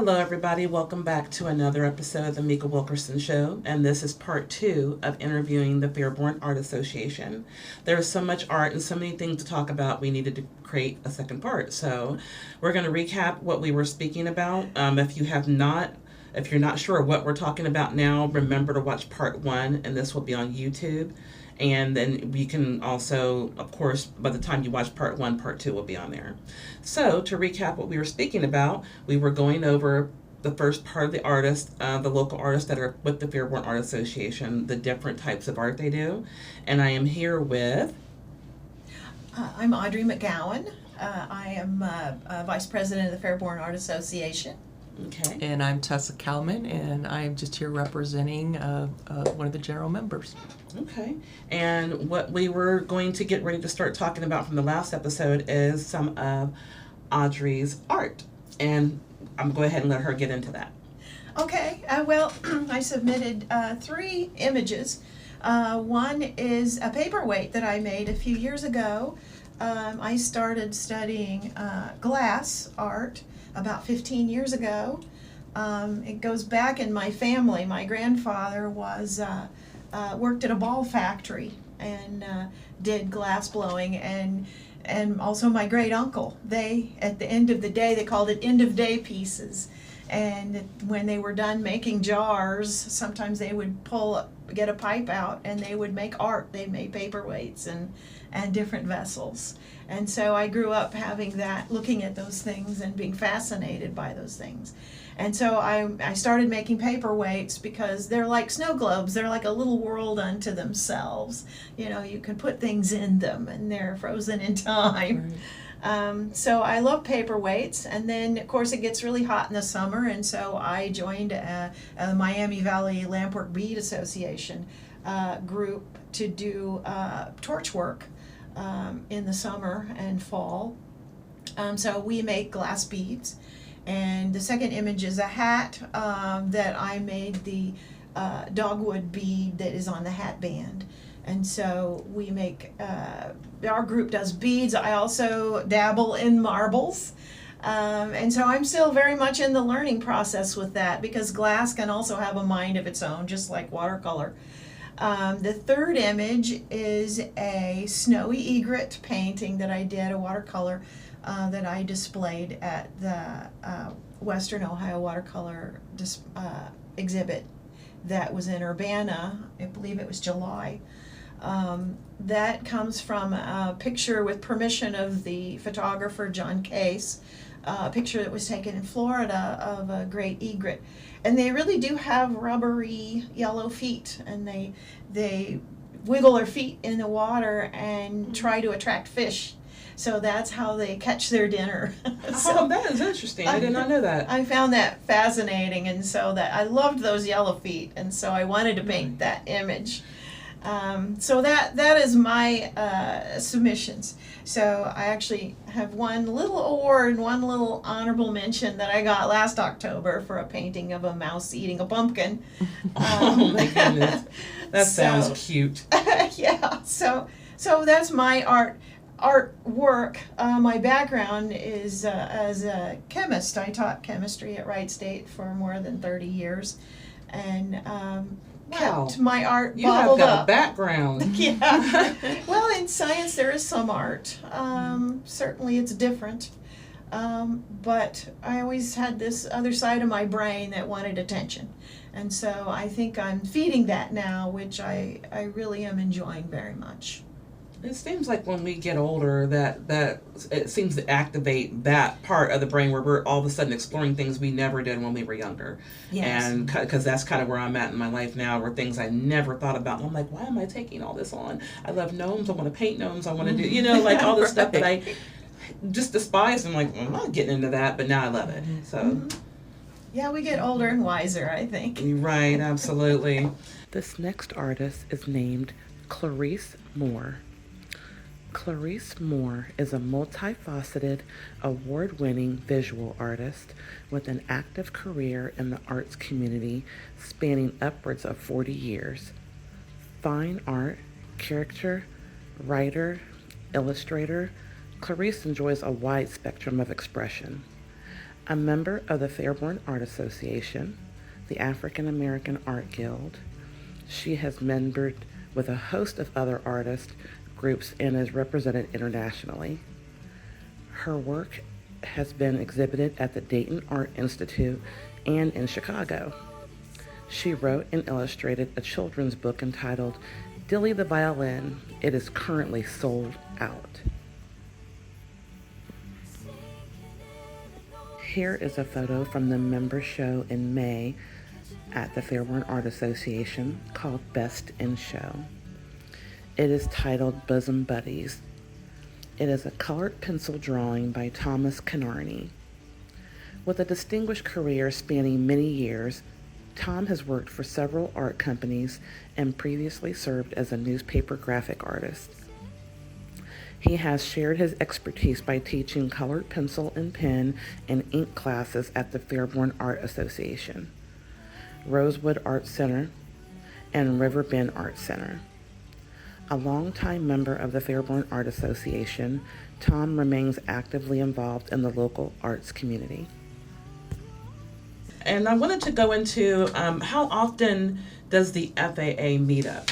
Hello, everybody. Welcome back to another episode of the Mika Wilkerson Show, and this is part 2 of interviewing the Fairborn Art Association. There is so much art and so many things to talk about, we needed to create a second part. So we're going to recap what we were speaking about. If you're not sure what we're talking about now, remember to watch part 1, and this will be on YouTube. And then we can also, of course, by the time you watch part 1, part 2 will be on there. So to recap what we were speaking about, we were going over the first part of the artists, the local artists that are with the Fairborn Art Association, the different types of art they do. And I am here with... I'm Audrey McGowan. I am Vice President of the Fairborn Art Association. Okay. And I'm Tessa Kalman, and I'm just here representing one of the general members. Okay. And what we were going to get ready to start talking about from the last episode is some of Audrey's art. And I'm going to go ahead and let her get into that. Okay. I submitted 3 images. One is a paperweight that I made a few years ago. I started studying glass art about 15 years ago. It goes back in my family. My grandfather worked at a ball factory and did glass blowing, and also my great uncle. They, at the end of the day, they called it end of day pieces. And when they were done making jars, sometimes they would get a pipe out, and they would make art. They made paperweights and different vessels. And so I grew up having that, looking at those things and being fascinated by those things. And so I started making paperweights because they're like snow globes. They're like a little world unto themselves. You know, you can put things in them, and they're frozen in time. Right. So I love paperweights. And then, of course, it gets really hot in the summer, and so I joined a Miami Valley Lampwork Bead Association group to do torch work in the summer and fall. So we make glass beads. And the second image is a hat that I made, the dogwood bead that is on the hat band. And so we make, our group does beads. I also dabble in marbles. And so I'm still very much in the learning process with that, because glass can also have a mind of its own, just like watercolor. The third image is a snowy egret painting that I did, a watercolor that I displayed at the Western Ohio Watercolor exhibit that was in Urbana. I believe it was July. That comes from a picture with permission of the photographer John Case, a picture that was taken in Florida of a great egret. And they really do have rubbery yellow feet, and they wiggle their feet in the water and try to attract fish. So that's how they catch their dinner. So that is interesting. I did not know that. I found that fascinating, and so that I loved those yellow feet, and so I wanted to paint that image. So that is my submissions. So I actually have one little award, one little honorable mention that I got last October for a painting of a mouse eating a pumpkin. Oh my goodness, that sounds cute. Yeah. So that's my artwork. My background is as a chemist. I taught chemistry at Wright State for more than 30 years, and kept my art bottled up. You have got a background. Yeah. Well, in science there is some art. Certainly it's different. But I always had this other side of my brain that wanted attention. And so I think I'm feeding that now, which I really am enjoying very much. It seems like when we get older that it seems to activate that part of the brain where we're all of a sudden exploring things we never did when we were younger. Yes. And because that's kind of where I'm at in my life now, where things I never thought about. And I'm like, why am I taking all this on? I love gnomes. I want to paint gnomes. I want to do, like all this stuff that I just despise. I'm like, I'm not getting into that, but now I love it. So. Yeah, we get older and wiser, I think. Right, absolutely. This next artist is named Clarice Moore. Clarice Moore is a multifaceted, award-winning visual artist with an active career in the arts community spanning upwards of 40 years. Fine art, character, writer, illustrator, Clarice enjoys a wide spectrum of expression. a member of the Fairborn Art Association, the African American Art Guild. She has membered with a host of other artist groups and is represented internationally. Her work has been exhibited at the Dayton Art Institute and in Chicago. She wrote and illustrated a children's book entitled Dilly the Violin. It is currently sold out. Here is a photo from the member show in May at the Fairborn Art Association called Best in Show. It is titled Bosom Buddies. It is a colored pencil drawing by Thomas Canarney. With a distinguished career spanning many years, Tom has worked for several art companies and previously served as a newspaper graphic artist. He has shared his expertise by teaching colored pencil and pen and ink classes at the Fairborn Art Association, Rosewood Art Center, and Riverbend Art Center. A longtime member of the Fairborn Art Association, Tom remains actively involved in the local arts community. And I wanted to go into how often does the FAA meet up?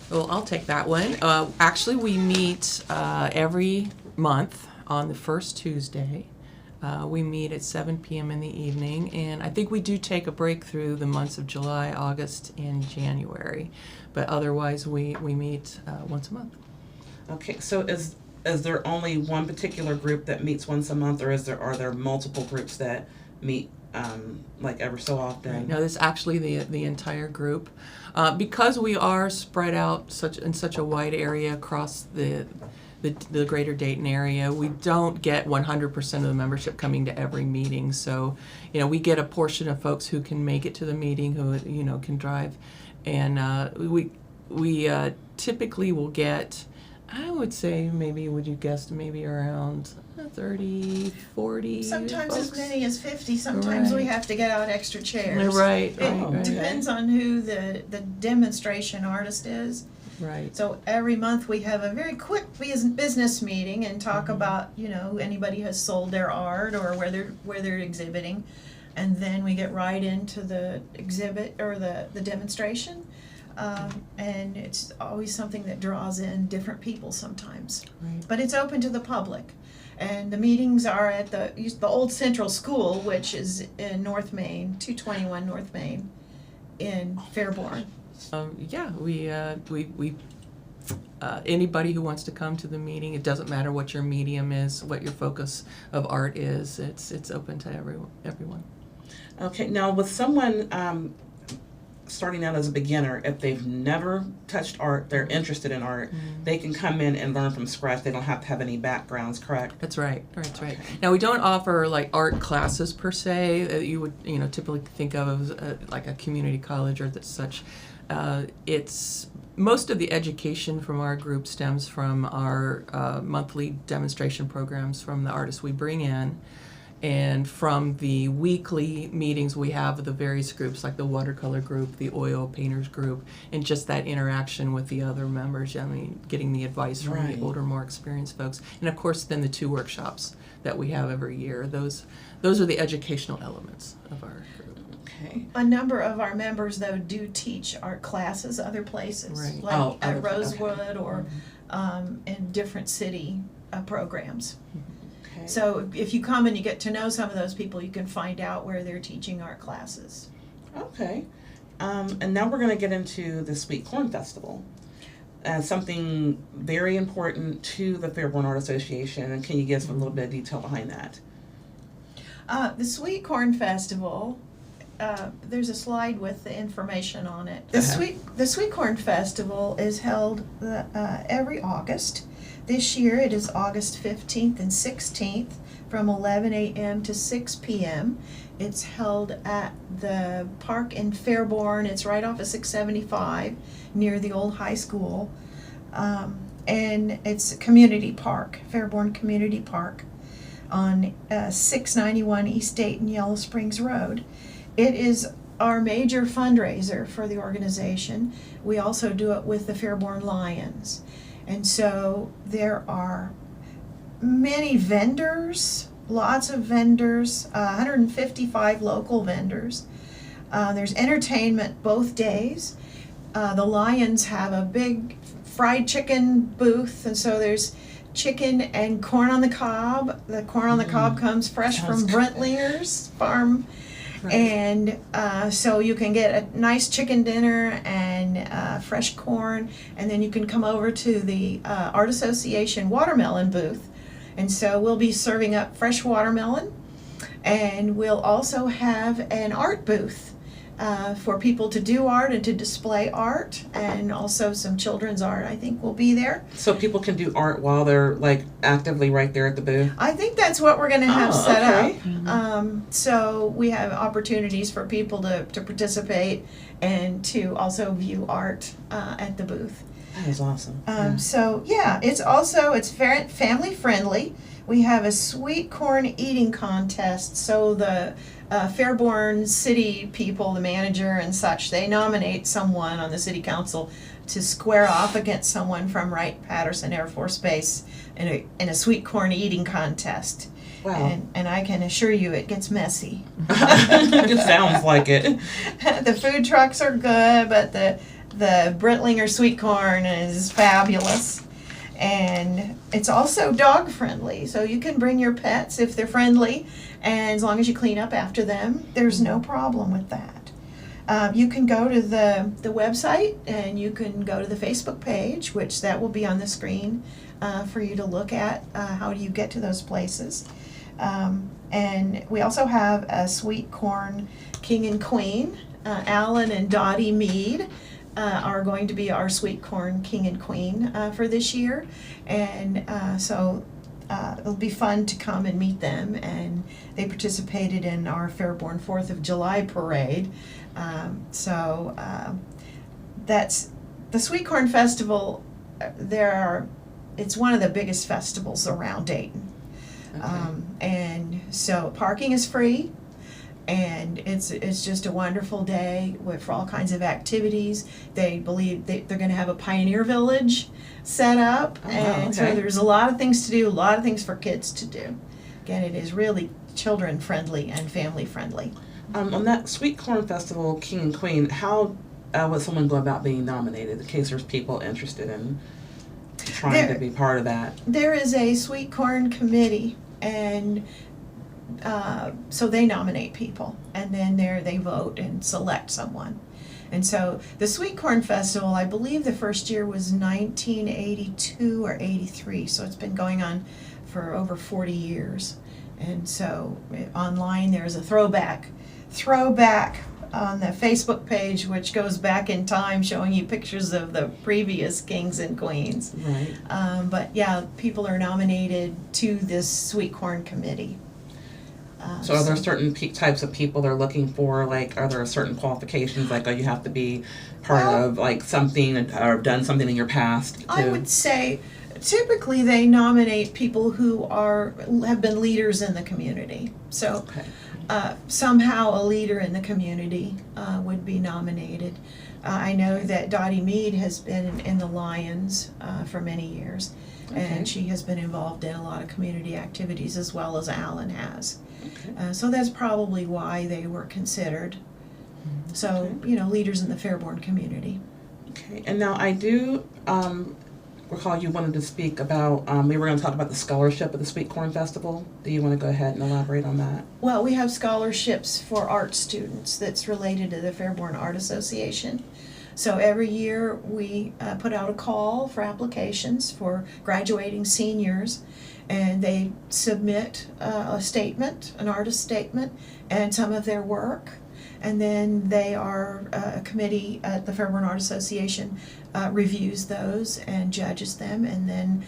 Well, I'll take that one. Actually, we meet every month on the first Tuesday. We meet at 7 p.m. in the evening, and I think we do take a break through the months of July, August, and January. But otherwise, we meet once a month. Okay, so is there only one particular group that meets once a month, or are there multiple groups that meet like ever so often? Right. No, this is actually the entire group. Because we are spread out in such a wide area across the greater Dayton area, we don't get 100% of the membership coming to every meeting. So, we get a portion of folks who can make it to the meeting, who, can drive. And we typically will get, I would say, would you guess, maybe around 30, 40 Sometimes folks? as many as 50. Sometimes we Right. have to get out extra chairs. Right, It depends on who the demonstration artist is. Right. So every month we have a very quick business meeting and talk about, anybody has sold their art or where they're exhibiting. And then we get right into the exhibit or the demonstration. And it's always something that draws in different people sometimes. Right. But it's open to the public. And the meetings are at the old Central School, which is in North Main, 221 North Main in Fairborn. Anybody who wants to come to the meeting, it doesn't matter what your medium is, what your focus of art is, it's open to everyone. Okay, now with someone starting out as a beginner, if they've never touched art, they're interested in art, they can come in and learn from scratch. They don't have to have any backgrounds, correct? That's right. Right. Okay. Now, we don't offer like art classes per se that you would typically think of as like a community college or such. It's most of the education from our group stems from our monthly demonstration programs from the artists we bring in, and from the weekly meetings we have with the various groups like the Watercolor group, the oil painters group, and just that interaction with the other members. Getting the advice from Right. the older, more experienced folks, and of course then the 2 workshops that we have every year. Those are the educational elements of our group. Okay. A number of our members, though, do teach art classes other places, Right. like Oh, at other- Rosewood or in different city programs. Okay. So if you come and you get to know some of those people, you can find out where they're teaching art classes. Okay. And now we're going to get into the Sweet Corn Festival. Something very important to the Fairborn Art Association. And can you give us a little bit of detail behind that? The Sweet Corn Festival, there's a slide with the information on it. The Sweet Corn Festival is held every August. This year it is August 15th and 16th from 11 a.m. to 6 p.m. It's held at the park in Fairborn. It's right off of 675 near the old high school. And it's a community park, Fairborn Community Park on 691 East Dayton Yellow Springs Road. It is our major fundraiser for the organization. We also do it with the Fairborn Lions. And so there are many vendors lots of vendors, 155 local vendors. There's entertainment both days. The Lions have a big fried chicken booth, and so there's chicken and corn on the cob. The corn on the cob comes fresh Sounds from good. Brentlinger's farm. Right. And so you can get a nice chicken dinner and fresh corn, and then you can come over to the Art Association watermelon booth. And so we'll be serving up fresh watermelon, and we'll also have an art booth for people to do art and to display art, and also some children's art I think will be there. So people can do art while they're like actively right there at the booth? I think that's what we're going to have Oh, set okay. up. So we have opportunities for people to participate and to also view art at the booth. That is awesome. So yeah, it's very family friendly. We have a sweet corn eating contest. So the Fairborn city people, the manager and such, they nominate someone on the city council to square off against someone from Wright-Patterson Air Force Base in a sweet corn eating contest. Wow. And I can assure you it gets messy. It sounds like it. The food trucks are good, but the Brentlinger sweet corn is fabulous. And it's also dog friendly, so you can bring your pets if they're friendly, and as long as you clean up after them, there's no problem with that. You can go to the website, and you can go to the Facebook page, which that will be on the screen for you to look at. How do you get to those places? And we also have a sweet corn king and queen. Alan and Dottie Mead are going to be our sweet corn king and queen for this year, and so it'll be fun to come and meet them. And they participated in our Fairborn 4th of July parade. That's the Sweet Corn Festival. It's one of the biggest festivals around Dayton. Okay. And so parking is free, and it's just a wonderful day for all kinds of activities. They believe they're going to have a pioneer village set up, Oh, wow, and so okay. there's a lot of things to do, a lot of things for kids to do. Again, it is really children friendly and family friendly. On that Sweet Corn Festival, King and Queen, how would someone go about being nominated in case there's people interested in trying to be part of that? There is a sweet corn committee, and so they nominate people, and then they vote and select someone. And so the Sweet Corn Festival, I believe the first year was 1982 or 83, so it's been going on for over 40 years. And so online there's a throwback on the Facebook page, which goes back in time, showing you pictures of the previous kings and queens. Right. But yeah, people are nominated to this Sweet Corn Committee. So are there certain types of people they're looking for? Like, are there certain qualifications? Like, you have to be part of like something or done something in your past? I would say typically they nominate people who have been leaders in the community. So Okay. somehow a leader in the community would be nominated. I know that Dottie Mead has been in the Lions for many years, Okay. and she has been involved in a lot of community activities as well as Alan has. Okay. So that's probably why they were considered. So, leaders in the Fairborn community. Okay. And now I do recall you wanted to speak about, we were going to talk about the scholarship of the Sweet Corn Festival. Do you want to go ahead and elaborate on that? Well, we have scholarships for art students that's related to the Fairborn Art Association. So every year we put out a call for applications for graduating seniors, and they submit a statement, an artist statement, and some of their work. And then a committee at the Fairborn Art Association reviews those and judges them, and then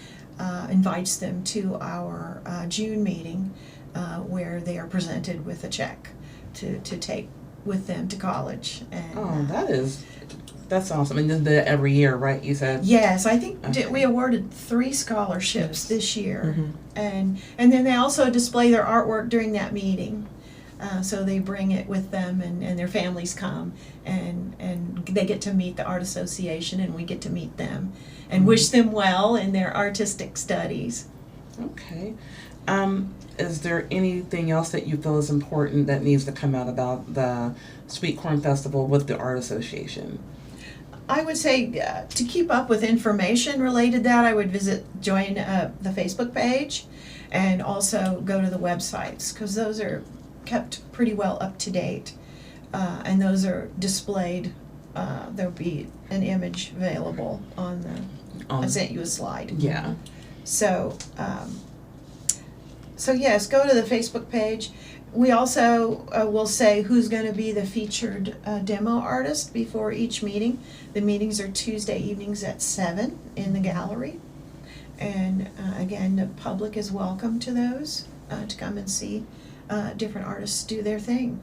invites them to our June meeting where they are presented with a check to take with them to college. And, That's awesome. And then every year, right? You said. yes, I think Okay. we awarded 3 scholarships this year. Mhm. And then they also display their artwork during that meeting. So they bring it with them, and their families come, and they get to meet the Art Association, and we get to meet them and wish them well in their artistic studies. Okay. Is there anything else that you feel is important that needs to come out about the Sweet Corn Festival with the Art Association? I would say to keep up with information related to that, I would join the Facebook page and also go to the websites, because those are kept pretty well up to date, and those are displayed. There'll be an image available on I sent you a slide. Yeah. So, so yes, go to the Facebook page. We also will say who's going to be the featured demo artist before each meeting. The meetings are Tuesday evenings at 7 in the gallery. And again, the public is welcome to those, to come and see different artists do their thing.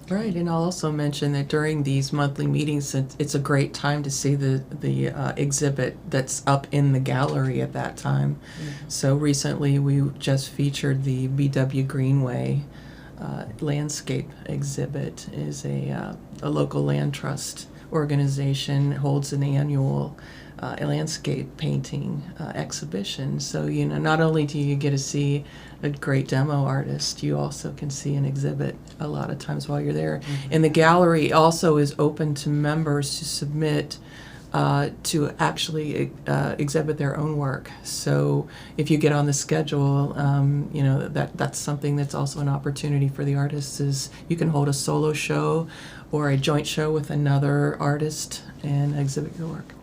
Right, and I'll also mention that during these monthly meetings, it's a great time to see the exhibit that's up in the gallery at that time. Mm-hmm. So recently we just featured the B.W. Greenway landscape exhibit. Is a local land trust organization, holds an annual landscape painting exhibition. So, not only do you get to see a great demo artist, you also can see an exhibit a lot of times while you're there. Mm-hmm. And the gallery also is open to members to submit to actually exhibit their own work. So if you get on the schedule, that's something that's also an opportunity for the artists, is you can hold a solo show or a joint show with another artist and exhibit your work.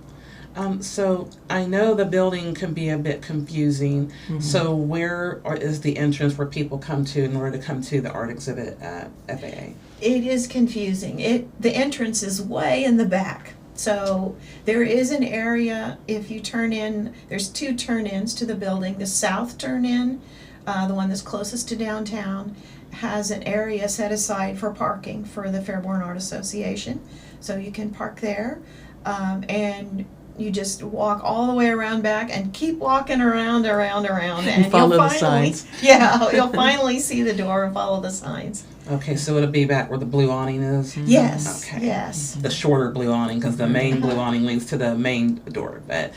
So I know the building can be a bit confusing. Mm-hmm. So where is the entrance where people come to in order to come to the art exhibit at FAA? It is confusing. The entrance is way in the back. So there is an area, if you turn in, there's 2 turn-ins to the building. The south turn-in, the one that's closest to downtown, has an area set aside for parking for the Fairborn Art Association. So you can park there, and you just walk all the way around back and keep walking around, and follow the signs. Yeah, you'll finally see the door and follow the signs. Okay, so it'll be back where the blue awning is? Yes, okay. Yes. The shorter blue awning, because the main blue awning leads to the main door. But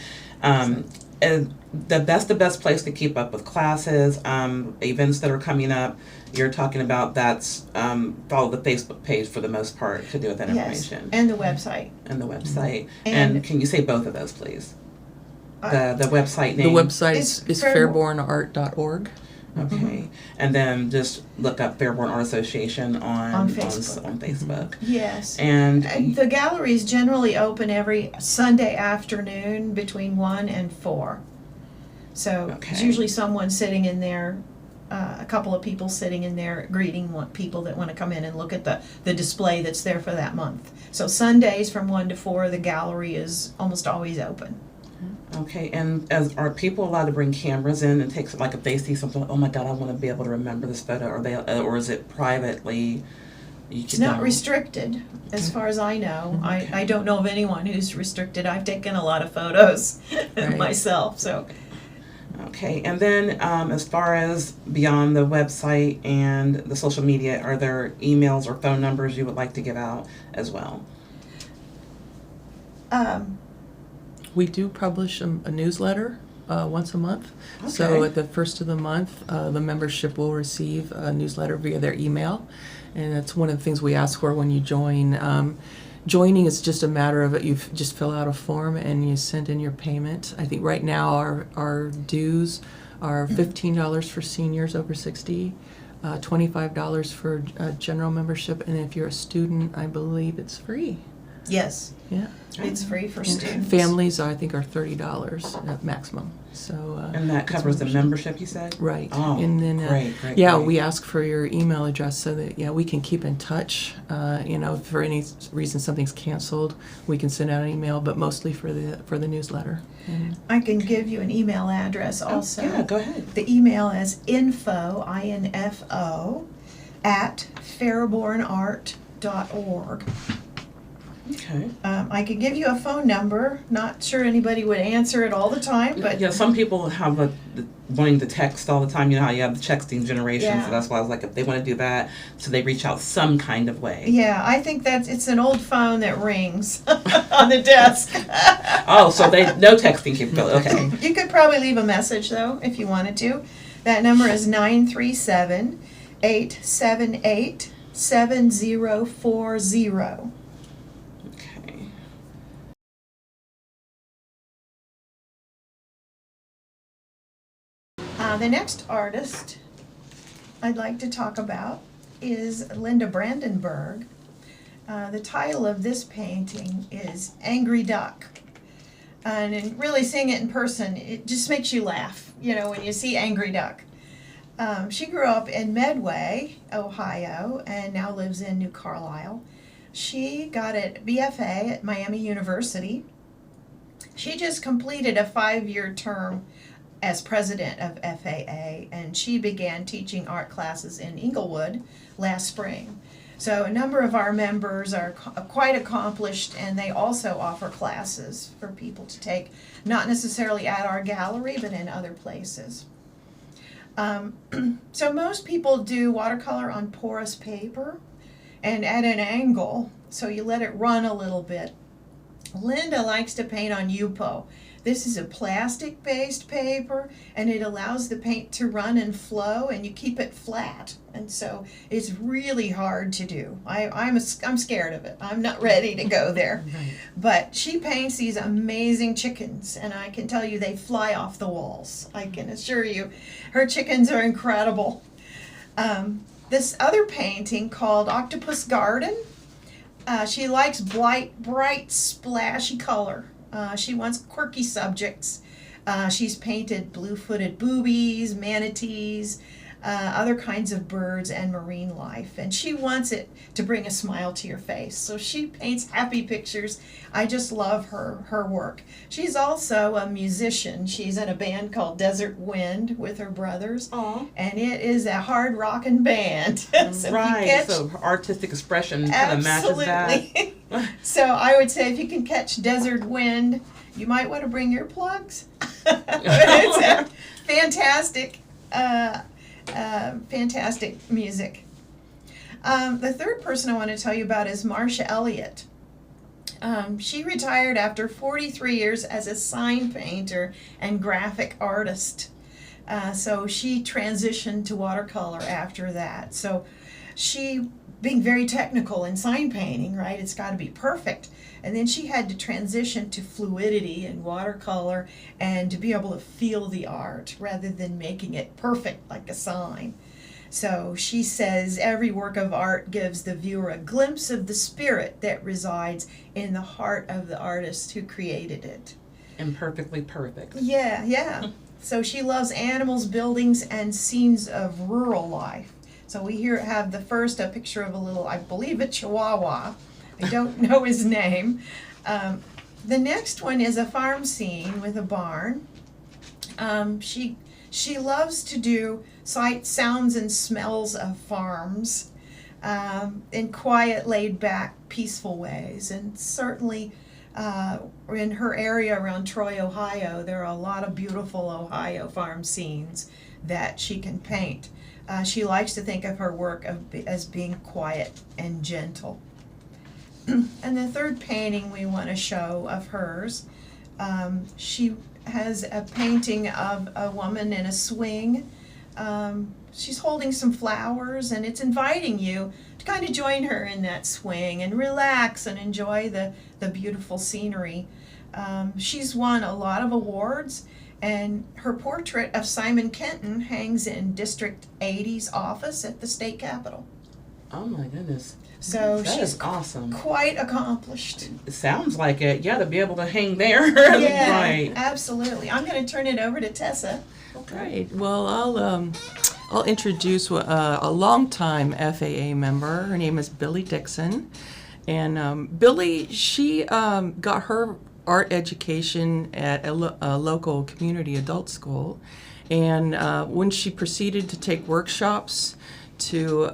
and that's the best place to keep up with classes, events that are coming up. You're talking about follow the Facebook page for the most part to do with that information. Yes, and the website. And the website. And can you say both of those, please? The website name? The website is fairbornart.org. Okay, mm-hmm. And then just look up Fairborn Art Association on Facebook. On Facebook. Mm-hmm. Yes. And the gallery is generally open every Sunday afternoon between 1 and 4. So It's usually someone sitting in there, a couple of people sitting in there greeting people that want to come in and look at the display that's there for that month. So Sundays from 1 to 4, the gallery is almost always open. Okay, and are people allowed to bring cameras in and take, like, if they see something, oh my God, I want to be able to remember this photo, or is it privately? It's not restricted, as far as I know. Okay. I don't know of anyone who's restricted. I've taken a lot of photos myself, so. Okay, and then as far as beyond the website and the social media, are there emails or phone numbers you would like to give out as well? We do publish a newsletter once a month. Okay. So at the first of the month, the membership will receive a newsletter via their email. And that's one of the things we ask for when you join. Joining is just a matter of you just fill out a form and you send in your payment. I think right now our dues are $15 for seniors over 60, $25 for general membership, and if you're a student, I believe it's free. Yes. Yeah. It's free for students. Families, I think, are $30 at maximum. So. And that covers the membership, you said? Right. Oh, and then, great. We ask for your email address so that we can keep in touch. If for any reason something's canceled, we can send out an email, but mostly for the newsletter. I can give you an email address also. Yeah, go ahead. The email is info at fairbornart.org. Okay. I could give you a phone number. Not sure anybody would answer it all the time, but some people have wanting to text all the time. You know how you have the texting generation, so that's why I was like, if they want to do that, so they reach out some kind of way. Yeah, I think it's an old phone that rings on the desk. Oh, so no texting capability. Okay. You could probably leave a message though if you wanted to. That number is 937-878-7040. Okay. The next artist I'd like to talk about is Linda Brandenburg. The title of this painting is Angry Duck. And really seeing it in person, it just makes you laugh, when you see Angry Duck. She grew up in Medway, Ohio, and now lives in New Carlisle. She got a BFA at Miami University. She just completed a 5-year term as president of FAA, and she began teaching art classes in Inglewood last spring. So a number of our members are quite accomplished, and they also offer classes for people to take, not necessarily at our gallery, but in other places. So most people do watercolor on porous paper and at an angle, so you let it run a little bit. Linda likes to paint on Yupo. This is a plastic-based paper, and it allows the paint to run and flow, and you keep it flat. And so it's really hard to do. I'm scared of it. I'm not ready to go there. Right. But she paints these amazing chickens, and I can tell you they fly off the walls. I can assure you, her chickens are incredible. This other painting called Octopus Garden, she likes bright, splashy color. She wants quirky subjects. She's painted blue-footed boobies, manatees, other kinds of birds, and marine life. And she wants it to bring a smile to your face. So she paints happy pictures. I just love her work. She's also a musician. She's in a band called Desert Wind with her brothers. Aw. And it is a hard rockin' band. So Right. So her artistic expression kind of matches that. Absolutely. So I would say if you can catch Desert Wind, you might want to bring your plugs. It's a fantastic, fantastic music. The third person I want to tell you about is Marcia Elliott. She retired after 43 years as a sign painter and graphic artist. So she transitioned to watercolor after that. So she, being very technical in sign painting, right, it's got to be perfect. And then she had to transition to fluidity and watercolor and to be able to feel the art rather than making it perfect like a sign. So she says every work of art gives the viewer a glimpse of the spirit that resides in the heart of the artist who created it. Imperfectly perfect. Yeah. So she loves animals, buildings, and scenes of rural life. So we here have the first, a picture of a little, I believe a Chihuahua. I don't know his name. The next one is a farm scene with a barn. She loves to do sights, sounds, and smells of farms in quiet, laid-back, peaceful ways. And certainly in her area around Troy, Ohio, there are a lot of beautiful Ohio farm scenes that she can paint. She likes to think of her work as being quiet and gentle. And the third painting we want to show of hers, she has a painting of a woman in a swing. She's holding some flowers, and it's inviting you to kind of join her in that swing and relax and enjoy the beautiful scenery. She's won a lot of awards, and her portrait of Simon Kenton hangs in District 80's office at the state capitol. Oh my goodness. So That she's is awesome. quite accomplished. It sounds like it. Yeah, to be able to hang there. Yeah, Right. absolutely. I'm going to turn it over to Tessa. Great. Well, I'll introduce a longtime FAA member. Her name is Billy Dixon, and Billy, she got her art education at a local community adult school, and when she proceeded to take workshops to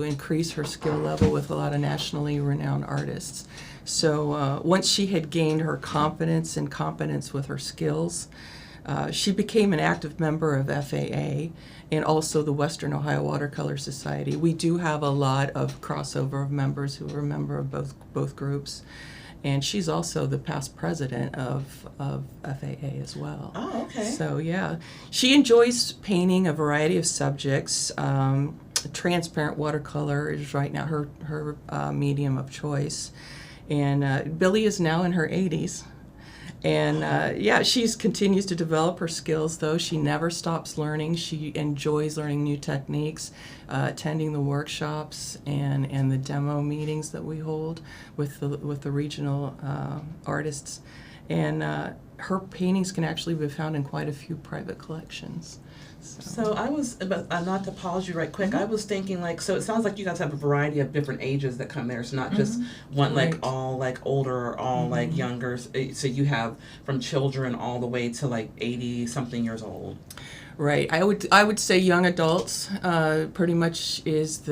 increase her skill level with a lot of nationally renowned artists. So once she had gained her confidence and competence with her skills, she became an active member of FAA and also the Western Ohio Watercolor Society. We do have a lot of crossover of members who are a member of both groups. and she's also the past president of FAA as well. Oh, okay. So yeah, she enjoys painting a variety of subjects. Transparent watercolor is right now her medium of choice, and Billy is now in her 80s. And yeah, she continues to develop her skills, though. She never stops learning. She enjoys learning new techniques, attending the workshops and the demo meetings that we hold with the regional artists. And her paintings can actually be found in quite a few private collections. So I was, not to pause you right quick, I was thinking like, so it sounds like you guys have a variety of different ages that come there. It's not just one like Right. all like older or all like younger. So you have from children all the way to like 80 something years old. Right. I would say young adults pretty much is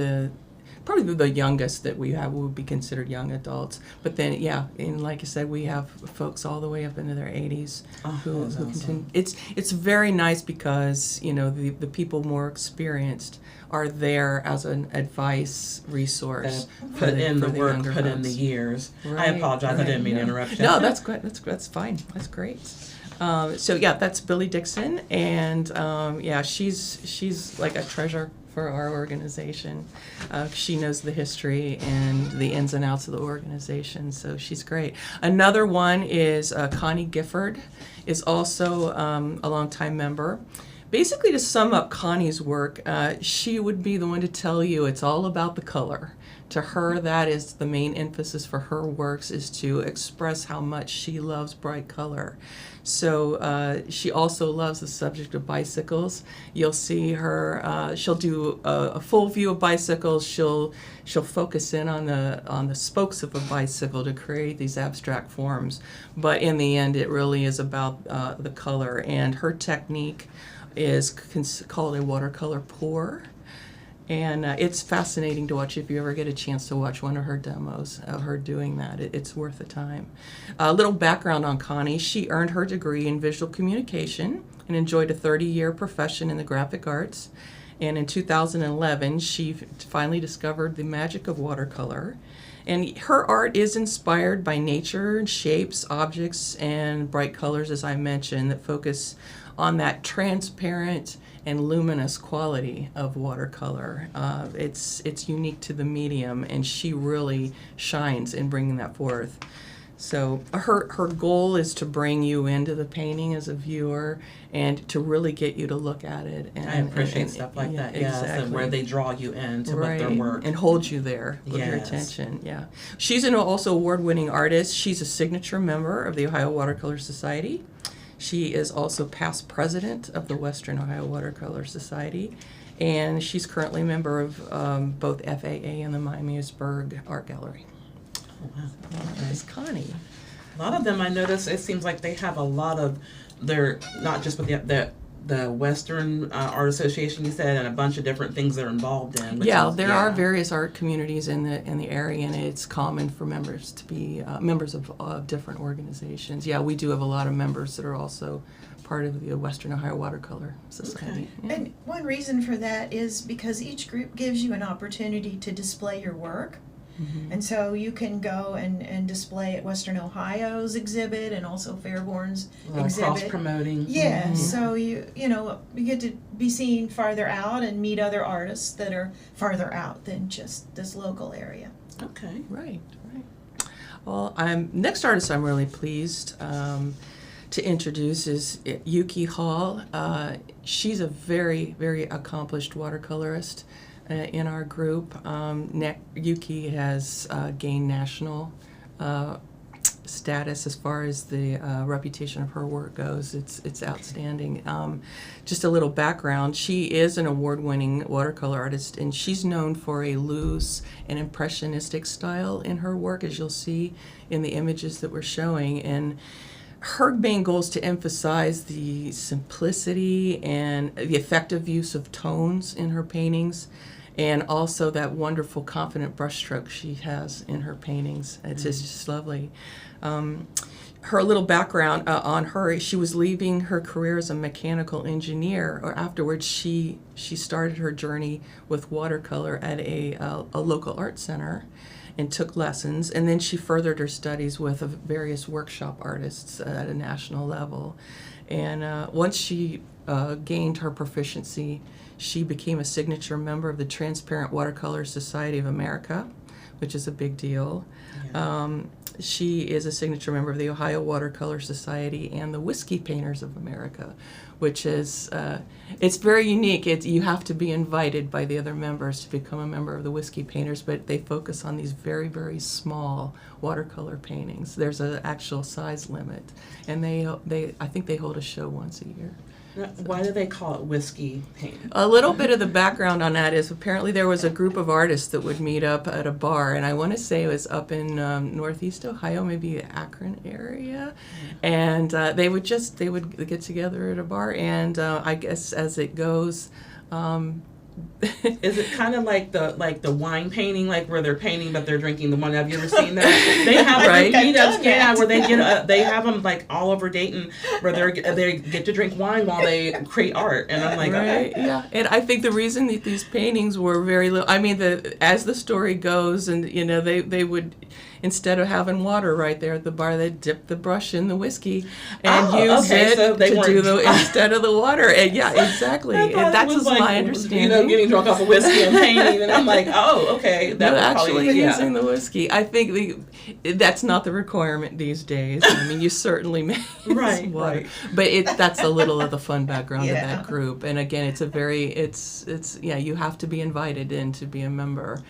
probably the youngest that we have would be considered young adults. But then, yeah, and like I said, we have folks all the way up into their 80s who awesome. continue. It's very nice because, you know, the people more experienced are there as an advice resource. Put in the work, younger put in the folks. years. I Right, apologize, I didn't mean to yeah. interrupt you. No, that's good. That's fine. That's great. So yeah, that's Billy Dixon, and yeah, she's like a treasure for our organization. She knows the history and the ins and outs of the organization, so she's great. Another one is Connie Gifford, is also a longtime member. Basically, to sum up Connie's work, she would be the one to tell you it's all about the color. To her, that is the main emphasis for her works, is to express how much she loves bright color. So she also loves the subject of bicycles. You'll see her, she'll do a full view of bicycles. She'll focus in on the spokes of a bicycle to create these abstract forms. But in the end, it really is about the color. And her technique is called a watercolor pour. And it's fascinating to watch if you ever get a chance to watch one of her demos of her doing that. It's worth the time. A little background on Connie. She earned her degree in visual communication and enjoyed a 30-year profession in the graphic arts. And in 2011, she finally discovered the magic of watercolor. And her art is inspired by nature, shapes, objects, and bright colors, as I mentioned, that focus on that transparent and luminous quality of watercolor. It's unique to the medium, and she really shines in bringing that forth. So her goal is to bring you into the painting as a viewer and to really get you to look at it. And, I appreciate stuff like that, yes, exactly. and where they draw you into Right, what their work. and hold you there with your Yes. attention. Yeah, she's an also award-winning artist. She's a signature member of the Ohio Watercolor Society. She is also past president of the Western Ohio Watercolor Society, and she's currently a member of both FAA and the Miamisburg Art Gallery. Oh, wow. That is Connie. A lot of them, I notice, it seems like they have a lot of their, not just with the Western Art Association, you said, and a bunch of different things they're involved in. Yeah, there are various art communities in the area, and it's common for members to be members of different organizations. Yeah, we do have a lot of members that are also part of the Western Ohio Watercolor Society. Okay. Yeah. And one reason for that is because each group gives you an opportunity to display your work. Mhm. And so you can go and display at Western Ohio's exhibit and also Fairborn's exhibit. Cross-promoting. Yeah, Mhm. so you get to be seen farther out and meet other artists that are farther out than just this local area. Okay. Right. Well, next artist I'm really pleased to introduce is Yuki Hall. She's a very, very accomplished watercolorist in our group. Yuki has gained national status as far as the reputation of her work goes. It's outstanding. Just a little background, she is an award-winning watercolor artist, and she's known for a loose and impressionistic style in her work, as you'll see in the images that we're showing. And her main goal is to emphasize the simplicity and the effective use of tones in her paintings, and also that wonderful confident brushstroke she has in her paintings. It's just lovely. Her little background on her, she was leaving her career as a mechanical engineer, or afterwards she started her journey with watercolor at a local art center. and took lessons, and then she furthered her studies with various workshop artists at a national level. And once she gained her proficiency, she became a signature member of the Transparent Watercolor Society of America, which is a big deal. Yeah. She is a signature member of the Ohio Watercolor Society and the Whiskey Painters of America, which is, it's very unique. You have to be invited by the other members to become a member of the Whiskey Painters, but they focus on these very, very small watercolor paintings. There's an actual size limit, and I think they hold a show once a year. Why do they call it whiskey paint? A little bit of the background on that is apparently there was a group of artists that would meet up at a bar, and I want to say it was up in northeast Ohio, maybe the Akron area, and they would get together at a bar, and I guess as it goes. Is it kind of like the wine painting, like where they're painting but they're drinking the wine? Have you ever seen that? They have Right. meetups, yeah, where they have them like all over Dayton, where they get to drink wine while they create art, and I'm like, Right, okay. yeah, and I think the reason that these paintings were very little, I mean, as the story goes, and they would, instead of having water right there at the bar, they'd dip the brush in the whiskey and use it so they to do weren't- instead of the water. And yeah, exactly. I thought And that's it was my like, understanding. Getting drunk off of whiskey and painting, and I'm like, oh, okay. That No, was actually probably, yeah. using the whiskey. I think that's not the requirement these days. I mean, you certainly may use Right, water, right. but that's a little of the fun background of Yeah. that group. And again, it's you have to be invited in to be a member,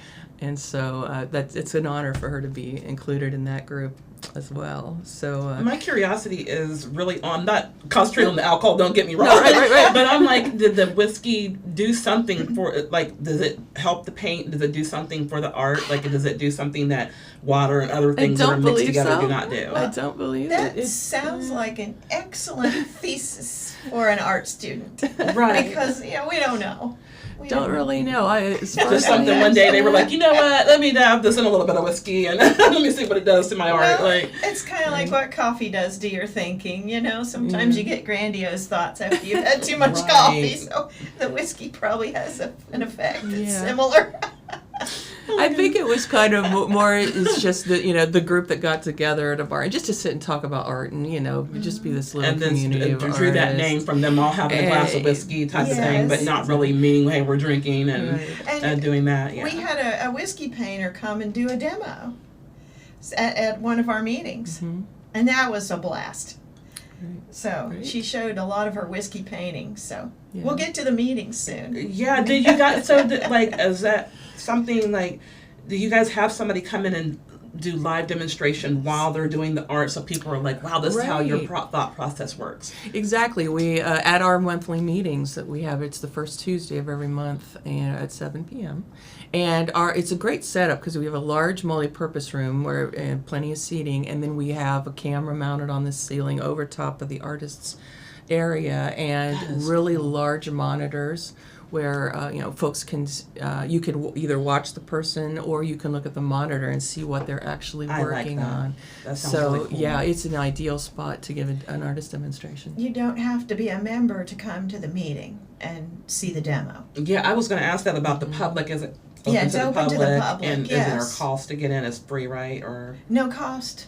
and so it's an honor for her to be included in that group as well. So My curiosity is really on, not concentrated on the alcohol, don't get me wrong. No, right. But I'm like, did the whiskey do something for, like, does it help the paint? Does it do something for the art? Like, does it do something that water and other things that are don't mixed believe together so. do not do? I don't believe That it. sounds like an excellent thesis for an art student. Right. Because, we don't know. We Don't really know. As far Just as I something one day they were understand. like, you know what, let me dab this in a little bit of whiskey and let me see what it does to my art. Well, Like, it's kind of like what coffee does to your thinking, Sometimes you get grandiose thoughts after you've had too much Right. coffee, so the whiskey probably has an effect that's Yeah. similar. I think it was kind of more. It's just the group that got together at a bar and just to sit and talk about art and just be this little and then community of drew that artists. name from them all having a glass of And- whiskey type of thing, but Yes. not really meaning, hey, we're drinking and And doing that. Yeah. we had a whiskey painter come and do a demo at one of our meetings, Mhm. and that was a blast. Right. So Great. she showed a lot of her whiskey paintings. So Yeah. we'll get to the meetings soon. Yeah, did you guys, so like, is that something like, do you guys have somebody come in and do live demonstration while they're doing the art so people are like, wow, this is how your Right. thought process works? Exactly. We at our monthly meetings that we have, it's the first Tuesday of every month and at 7 p.m. And it's a great setup because we have a large multi-purpose room and plenty of seating, and then we have a camera mounted on the ceiling over top of the artist's area and Yes. really large monitors where folks can you can either watch the person or you can look at the monitor and see what they're actually I like working that. on. That sounds So really cool. yeah, it's an ideal spot to give an artist demonstration. You don't have to be a member to come to the meeting and see the demo. Yeah, I was going to ask that about the public. Is it open Yeah, it's to the open to public? the public, And is there a yes. cost to get in? It's free, right? Or No cost.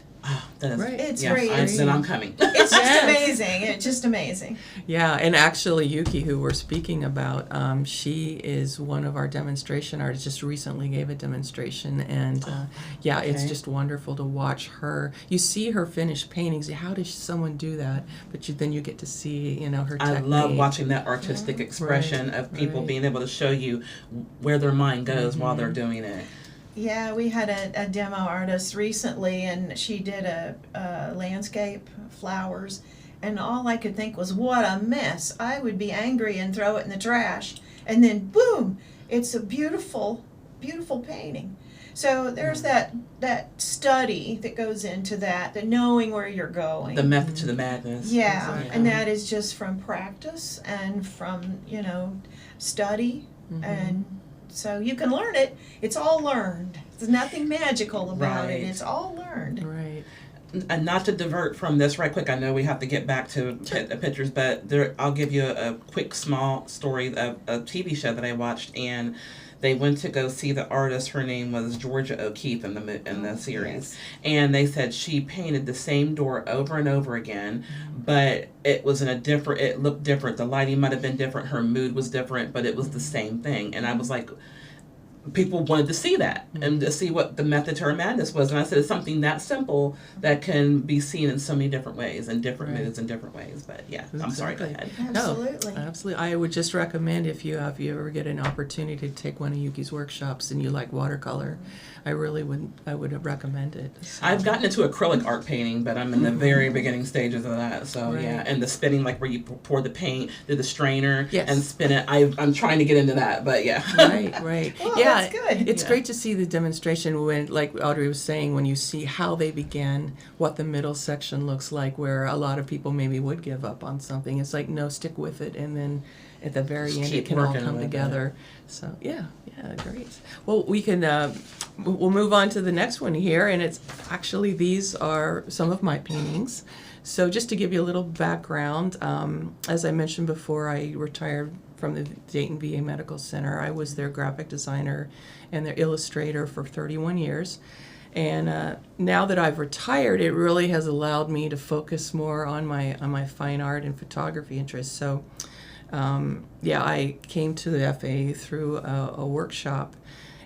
that is, Right. It's yeah, free. then I'm coming. It's just Yes. amazing. It's just amazing. Yeah, and actually Yuki, who we're speaking about, she is one of our demonstration artists, just recently gave a demonstration, and it's okay. just wonderful to watch her. You see her finished paintings. How does someone do that? But then you get to see, her I technique. love watching that artistic expression of people right. being able to show you where their mind goes while they're doing it. Yeah, we had a demo artist recently, and she did a landscape, flowers, and all I could think was, what a mess. I would be angry and throw it in the trash. And then, boom, it's a beautiful, beautiful painting. So there's that study that goes into that, the knowing where you're going. The method to the madness. Yeah, Exactly. and that is just from practice and from, study. Mhm. And so you can learn it. It's all learned. There's nothing magical about Right. it. It's all learned. Right. And not to divert from this right quick, I know we have to get back to pictures, but I'll give you a quick small story of a TV show that I watched, and they went to go see the artist. Her name was Georgia O'Keeffe in the series, and they said she painted the same door over and over again, but it was in a different. It looked different. The lighting might have been different. Her mood was different, but it was the same thing. And I was like, people wanted to see that and to see what the method to her madness was. And I said, it's something that simple that can be seen in so many different ways and different moods in different ways. But yeah, I'm sorry, go ahead. Absolutely. No, absolutely. I would just recommend if you ever get an opportunity to take one of Yuki's workshops and you like watercolor, I would recommend it. So. I've gotten into acrylic art painting, but I'm in the very beginning stages of that. So yeah, and the spinning, like where you pour the paint through the strainer and spin it. I'm trying to get into that, but yeah. Right. Well, yeah, that's good. It's great to see the demonstration when, like Audrey was saying, when you see how they began, what the middle section looks like, where a lot of people maybe would give up on something. It's like, no, stick with it, and then at the very end it can all come together. So yeah, great. Well, we can we'll move on to the next one here, and it's actually, these are some of my paintings. So just to give you a little background, as I mentioned before, I retired from the Dayton VA Medical Center. I was their graphic designer and their illustrator for 31 years. And now that I've retired, it really has allowed me to focus more on my fine art and photography interests. So I came to the FA through a workshop,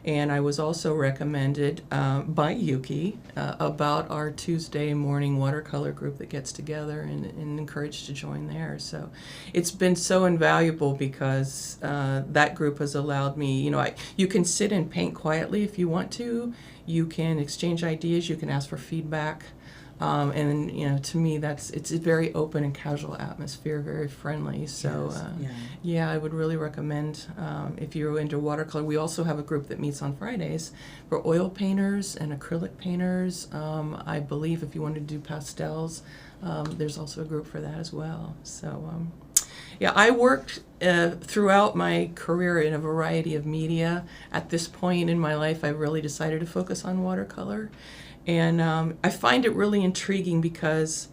and I was also recommended by Yuki about our Tuesday morning watercolor group that gets together, and encouraged to join there. So it's been so invaluable because that group has allowed me, you can sit and paint quietly if you want to, you can exchange ideas, you can ask for feedback. And to me, it's a very open and casual atmosphere, very friendly. So I would really recommend if you're into watercolor. We also have a group that meets on Fridays for oil painters and acrylic painters. I believe if you want to do pastels, there's also a group for that as well. So I worked throughout my career in a variety of media. At this point in my life, I really decided to focus on watercolor. And I find it really intriguing because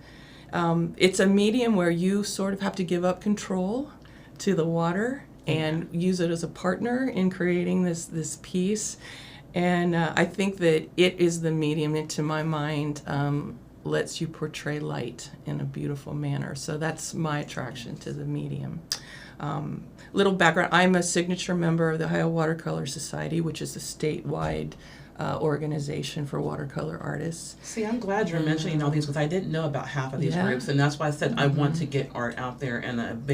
it's a medium where you sort of have to give up control to the water and use it as a partner in creating this piece. And I think that it is the medium that, to my mind, lets you portray light in a beautiful manner. So that's my attraction to the medium. Little background, I'm a signature member of the Ohio Watercolor Society, which is a statewide organization for watercolor artists. See, I'm glad you're mentioning all these because I didn't know about half of these groups, and that's why I said I want to get art out there, and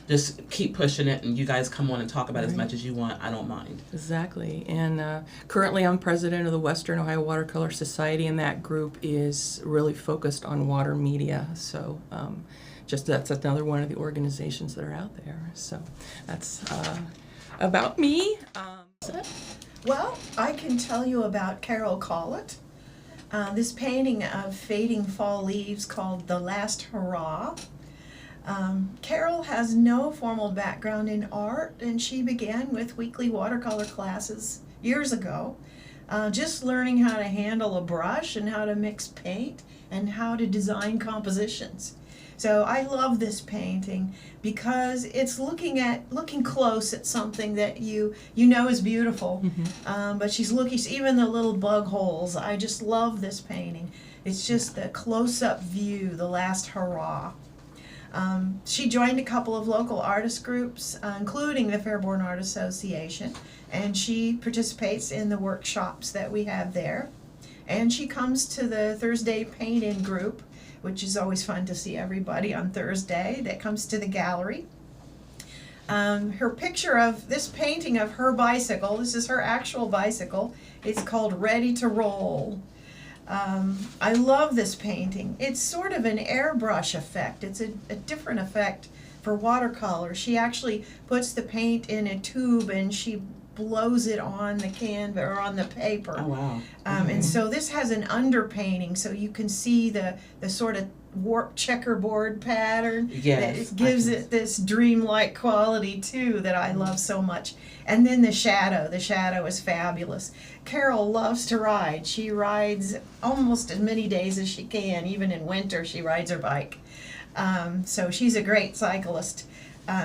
just keep pushing it, and you guys come on and talk about as much as you want. I don't mind. Exactly. And currently I'm president of the Western Ohio Watercolor Society, and that group is really focused on water media. So that's another one of the organizations that are out there. So that's about me. Well, I can tell you about Carol Collett. This painting of fading fall leaves called The Last Hurrah. Carol has no formal background in art, and she began with weekly watercolor classes years ago, just learning how to handle a brush and how to mix paint and how to design compositions. So I love this painting because it's looking close at something that you know is beautiful, but she's looking, even the little bug holes. I just love this painting. It's just the close-up view, the last hurrah. She joined a couple of local artist groups, including the Fairborn Art Association, and she participates in the workshops that we have there. And she comes to the Thursday paint-in group, which is always fun to see everybody on Thursday that comes to the gallery. Her picture of this painting of her bicycle, this is her actual bicycle, it's called Ready to Roll. I love this painting. It's sort of an airbrush effect. It's a different effect for watercolor. She actually puts the paint in a tube and she blows it on the canvas or on the paper. Oh wow! And so this has an underpainting, so you can see the sort of warped checkerboard pattern. Yes, that gives it this dreamlike quality too that I love so much. And then the shadow is fabulous. Carol loves to ride. She rides almost as many days as she can. Even in winter, she rides her bike. So she's a great cyclist.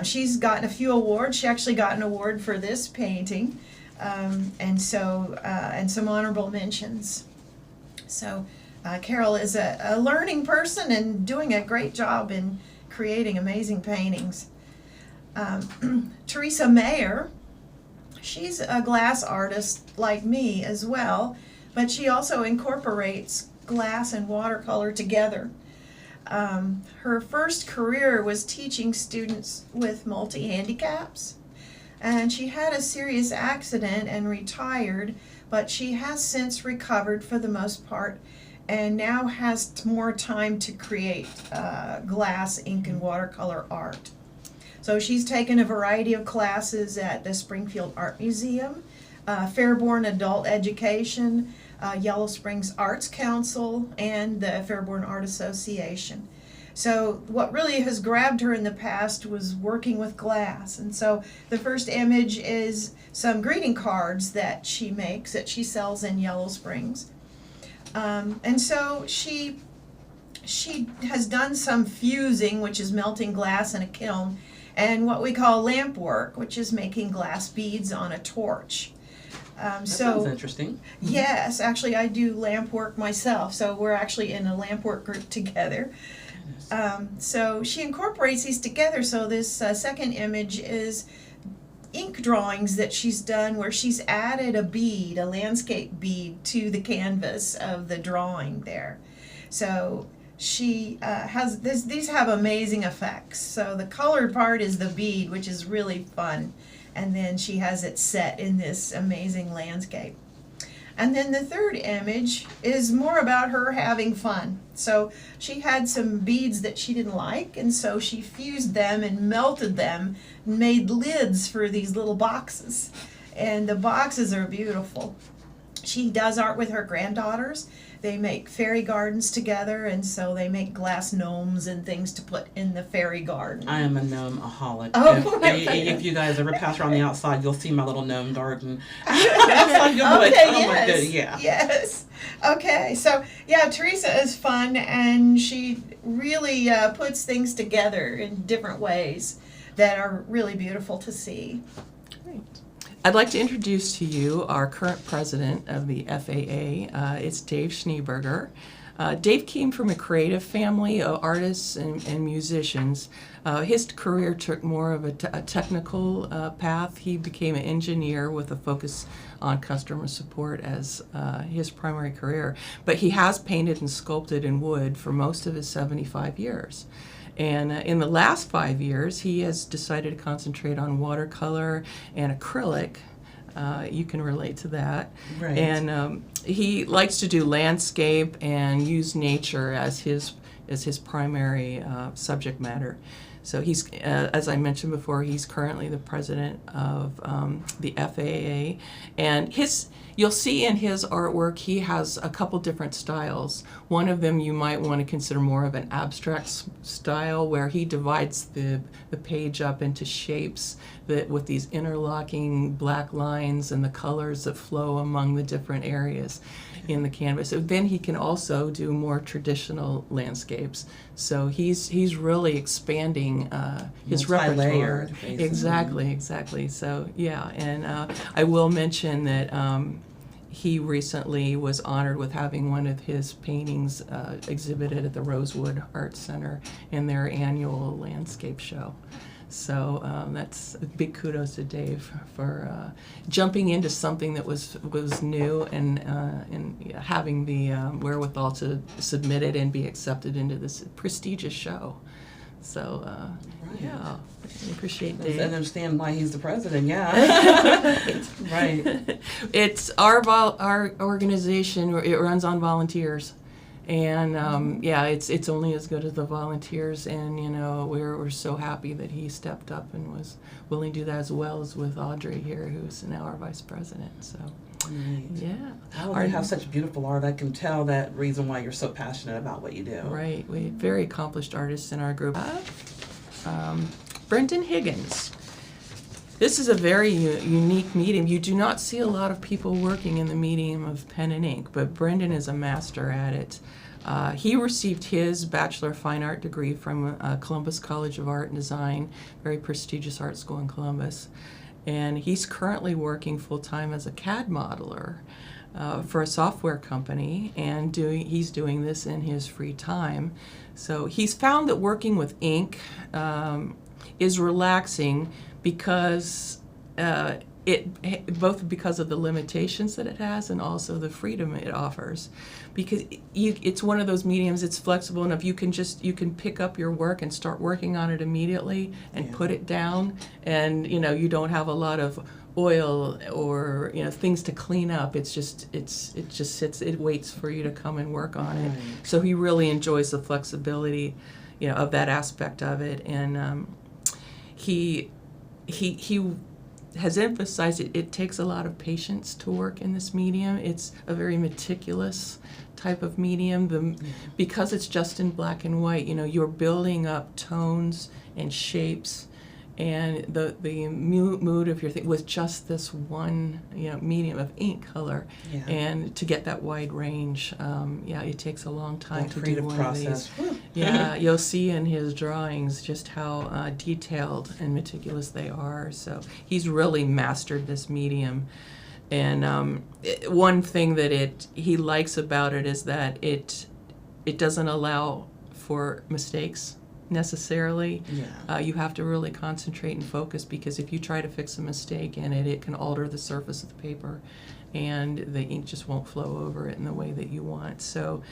She's gotten a few awards. She actually got an award for this painting and some honorable mentions. So Carol is a learning person and doing a great job in creating amazing paintings. Teresa Mayer, she's a glass artist like me as well, but she also incorporates glass and watercolor together. Her first career was teaching students with multi-handicaps, and she had a serious accident and retired, but she has since recovered for the most part and now has more time to create glass, ink, and watercolor art. So she's taken a variety of classes at the Springfield Art Museum, Fairborn Adult Education, Yellow Springs Arts Council, and the Fairborn Art Association. So what really has grabbed her in the past was working with glass. And so the first image is some greeting cards that she makes, that she sells in Yellow Springs. And so she has done some fusing, which is melting glass in a kiln, and what we call lamp work, which is making glass beads on a torch. That sounds interesting. Yes, actually I do lamp work myself, so we're actually in a lamp work group together. So she incorporates these together. So this second image is ink drawings that she's done where she's added a bead, a landscape bead, to the canvas of the drawing there. So she has these have amazing effects. So the colored part is the bead, which is really fun, and then she has it set in this amazing landscape. And then the third image is more about her having fun. So she had some beads that she didn't like, and so she fused them and melted them and made lids for these little boxes. And the boxes are beautiful. She does art with her granddaughters. They make fairy gardens together, and so they make glass gnomes and things to put in the fairy garden. I am a gnome-aholic. Oh, if you guys ever pass around the outside, you'll see my little gnome garden. Okay, My good, yeah. Yes. Okay, so yeah, Teresa is fun, and she really puts things together in different ways that are really beautiful to see. Great. I'd like to introduce to you our current president of the FAA. It's Dave Schneeberger. Dave came from a creative family of artists and musicians. His career took more of a technical path. He became an engineer with a focus on customer support as his primary career. But he has painted and sculpted in wood for most of his 75 years. And in the last 5 years, he has decided to concentrate on watercolor and acrylic. You can relate to that. Right. And he likes to do landscape and use nature as his primary subject matter. So he's, as I mentioned before, he's currently the president of the FAA, and you'll see in his artwork he has a couple different styles. One of them you might want to consider more of an abstract style, where he divides the page up into shapes with these interlocking black lines and the colors that flow among the different areas in the canvas. So then he can also do more traditional landscapes. So he's really expanding his repertoire. Multi-layered, basically. Exactly. So yeah, and I will mention that he recently was honored with having one of his paintings exhibited at the Rosewood Art Center in their annual landscape show. So that's a big kudos to Dave for jumping into something that was new and having the wherewithal to submit it and be accepted into this prestigious show. So Right. yeah, I appreciate Dave. I understand why he's the president. Yeah. Right. It's our organization. It runs on volunteers. And yeah, it's only as good as the volunteers, and we're so happy that he stepped up and was willing to do that, as well as with Audrey here, who's now our vice president. So Right. yeah, Oh, you have such beautiful art. I can tell that reason why you're so passionate about what you do. right. We have very accomplished artists in our group. Brendan Higgins. This is a very unique medium. You do not see a lot of people working in the medium of pen and ink, but Brendan is a master at it. He received his Bachelor of Fine Art degree from Columbus College of Art and Design, very prestigious art school in Columbus. and he's currently working full-time as a CAD modeler for a software company, and he's doing this in his free time. So he's found that working with ink is relaxing because both because of the limitations that it has and also the freedom it offers. Because it's one of those mediums, it's flexible enough, you can pick up your work and start working on it immediately and put it down, and you don't have a lot of oil or things to clean up. It just sits, it waits for you to come and work on it. So he really enjoys the flexibility of that aspect of it, and he has emphasized it takes a lot of patience to work in this medium. It's a very meticulous type of medium. Because it's just in black and white, you're building up tones and shapes and the mood of your thing with just this one medium of ink color. And to get that wide range, it takes a long time to do one process. of these. You'll see in his drawings just how detailed and meticulous they are. So he's really mastered this medium. And one thing that he likes about it is that it doesn't allow for mistakes necessarily. You have to really concentrate and focus, because if you try to fix a mistake in it, it can alter the surface of the paper and the ink just won't flow over it in the way that you want. So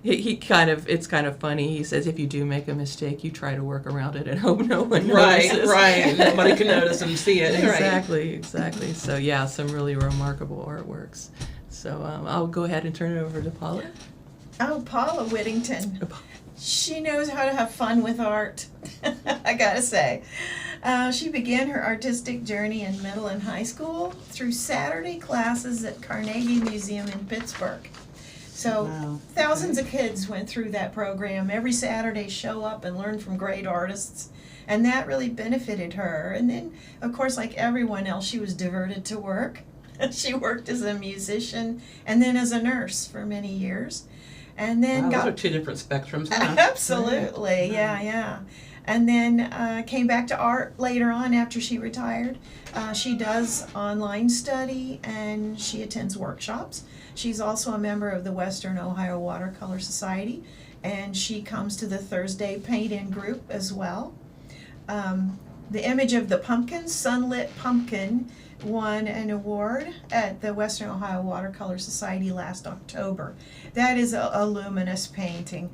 it's kind of funny. He says if you do make a mistake, you try to work around it and hope no one notices. Right. Nobody can notice and see it. Exactly. So some really remarkable artworks. So I'll go ahead and turn it over to Paula. Oh, Paula Whittington. She knows how to have fun with art, I gotta say. She began her artistic journey in middle and high school through Saturday classes at Carnegie Museum in Pittsburgh. So thousands of kids went through that program. Every Saturday show up and learn from great artists, and that really benefited her. And then, of course, like everyone else, she was diverted to work. She worked as a musician and then as a nurse for many years. And then those are two different spectrums, huh? Absolutely, yeah. And then came back to art later on after she retired. She does online study and she attends workshops. She's also a member of the Western Ohio Watercolor Society, and she comes to the Thursday Paint-In group as well. The image of the pumpkin, Sunlit Pumpkin, won an award at the Western Ohio Watercolor Society last October. That is a luminous painting.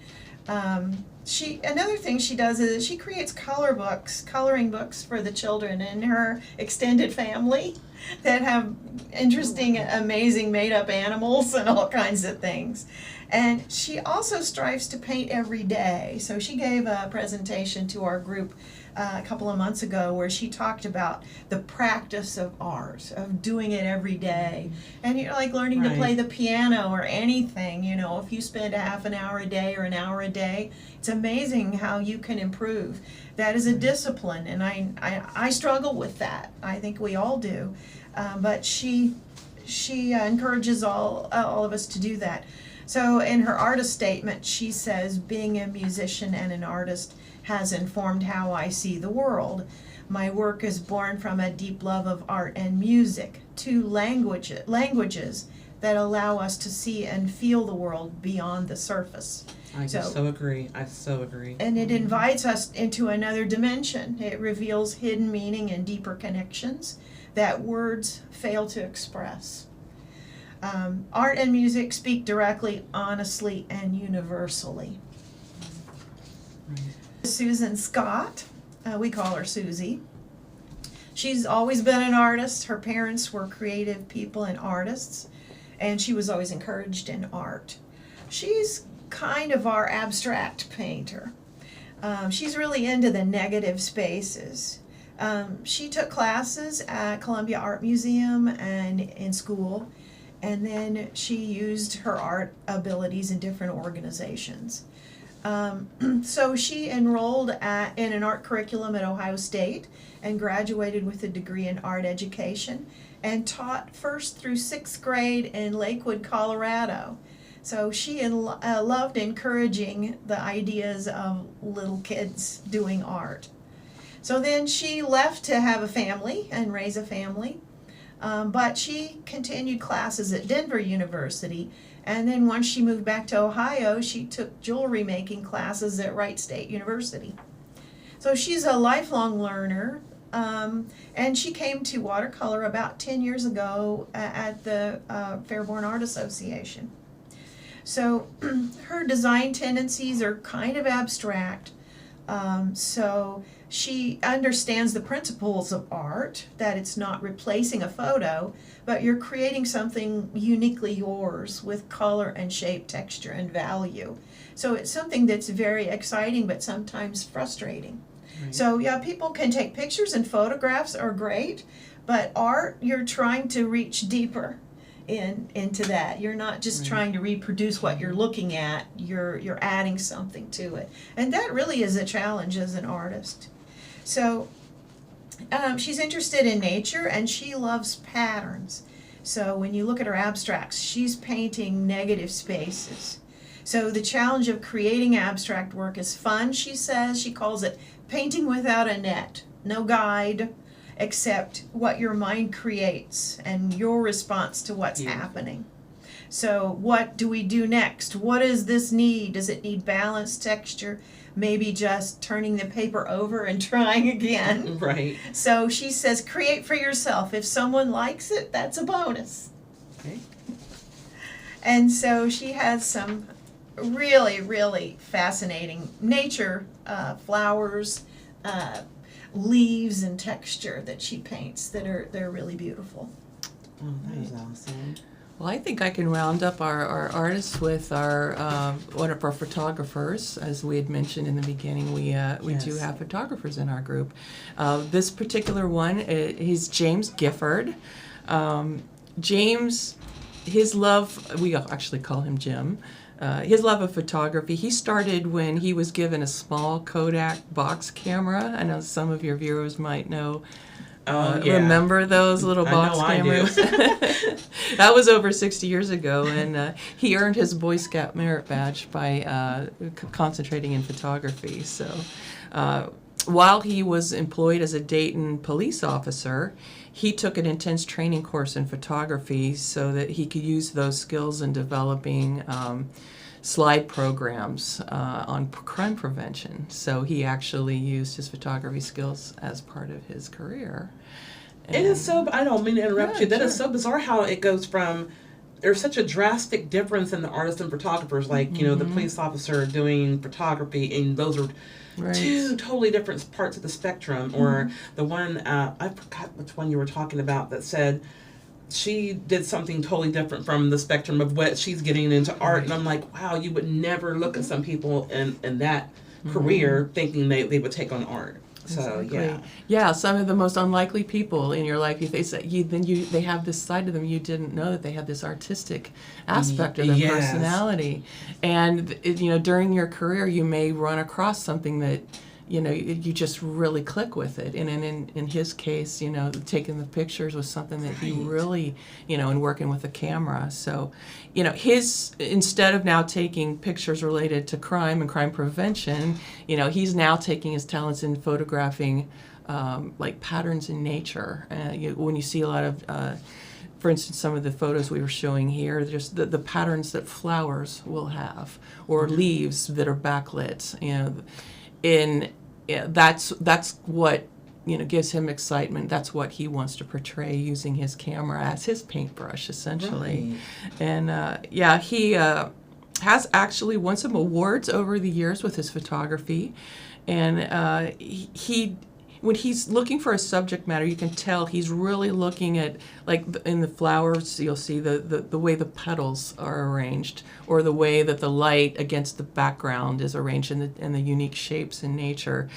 Another thing she does is she creates coloring books for the children in her extended family that have interesting, amazing made-up animals and all kinds of things. And she also strives to paint every day. So she gave a presentation to our group a couple of months ago where she talked about the practice of art, of doing it every day. And you're like learning to play the piano or anything, if you spend a half an hour a day or an hour a day, it's amazing how you can improve. That is a discipline, and I struggle with that. I think we all do. But she encourages all of us to do that. So in her artist statement, she says, being a musician and an artist has informed how I see the world. My work is born from a deep love of art and music, two languages that allow us to see and feel the world beyond the surface. I so agree. And it invites us into another dimension. It reveals hidden meaning and deeper connections that words fail to express. Art and music speak directly, honestly, and universally. Susan Scott, we call her Susie. She's always been an artist. Her parents were creative people and artists, and she was always encouraged in art. She's kind of our abstract painter. She's really into the negative spaces. She took classes at Columbia Art Museum and in school, and then she used her art abilities in different organizations. So she enrolled in an art curriculum at Ohio State and graduated with a degree in art education and taught 1st through 6th grade in Lakewood, Colorado. So she loved encouraging the ideas of little kids doing art. So then she left to have a family and raise a family, but she continued classes at Denver University, and then once she moved back to Ohio, she took jewelry making classes at Wright State University. So she's a lifelong learner, and she came to watercolor about 10 years ago at the Fairborn Art Association. So her design tendencies are kind of abstract, so she understands the principles of art, that it's not replacing a photo, but you're creating something uniquely yours with color and shape, texture, and value. So it's something that's very exciting but sometimes frustrating. Right. So yeah, people can take pictures and photographs are great, but art, you're trying to reach deeper into that. You're not just Right. trying to reproduce what you're looking at, you're adding something to it. And that really is a challenge as an artist. So she's interested in nature and she loves patterns. So when you look at her abstracts, she's painting negative spaces. So the challenge of creating abstract work is fun, she says. She calls it painting without a net, no guide, except what your mind creates and your response to what's happening. So what do we do next? What does this need? Does it need balance, texture? Maybe just turning the paper over and trying again. Right. So she says, create for yourself. If someone likes it, that's a bonus. Okay. And so she has some really, really fascinating nature, flowers, leaves and texture that she paints they're really beautiful. Oh, that is awesome. Well, I think I can round up our artists with our one of our photographers. As we had mentioned in the beginning, we do have photographers in our group. This particular one, he's James Gifford. James, his love, we actually call him Jim. His love of photography, he started when he was given a small Kodak box camera. I know some of your viewers might know. Remember those little box cameras? That was over 60 years ago, and he earned his Boy Scout merit badge by concentrating in photography. So while he was employed as a Dayton police officer, he took an intense training course in photography so that he could use those skills in developing slide programs on crime prevention. So he actually used his photography skills as part of his career. It is so, I don't mean to interrupt you, that is so bizarre how it goes from, there's such a drastic difference in the artists and photographers, like, you know, the police officer doing photography, and those are two totally different parts of the spectrum. Or the one, I forgot which one you were talking about, that said she did something totally different from the spectrum of what she's getting into art. And I'm like, wow, you would never look at some people in that career thinking they would take on art. So yeah, some of the most unlikely people in your life, they have this side of them you didn't know that they had this artistic aspect of their personality, and during your career you may run across something that you just really click with it. And in his case, taking the pictures was something that he really, and working with the camera. So, instead of now taking pictures related to crime and crime prevention, he's now taking his talents in photographing like patterns in nature. When you see a lot of, for instance, some of the photos we were showing here, just the patterns that flowers will have, or leaves that are backlit, that's what gives him excitement. That's what he wants to portray using his camera as his paintbrush, essentially. Right. And he has actually won some awards over the years with his photography, and he when he's looking for a subject matter, you can tell he's really looking at, like in the flowers, you'll see the way the petals are arranged, or the way that the light against the background is arranged, and the unique shapes in nature.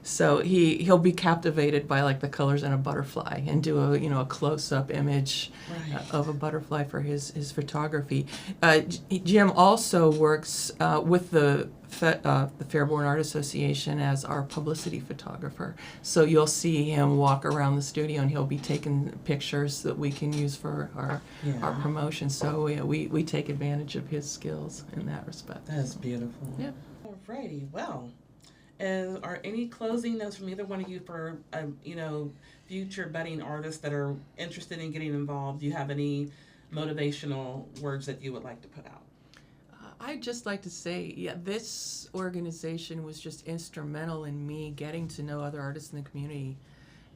So he'll be captivated by like the colors in a butterfly, and do a close-up image of a butterfly for his photography. Jim also works with the Fairborn Art Association as our publicity photographer. So you'll see him walk around the studio, and he'll be taking pictures that we can use for our promotion. So we take advantage of his skills in that respect. That's beautiful. Yeah. Alrighty, well. Are any closing notes from either one of you for future budding artists that are interested in getting involved? Do you have any motivational words that you would like to put out? I'd just like to say, this organization was just instrumental in me getting to know other artists in the community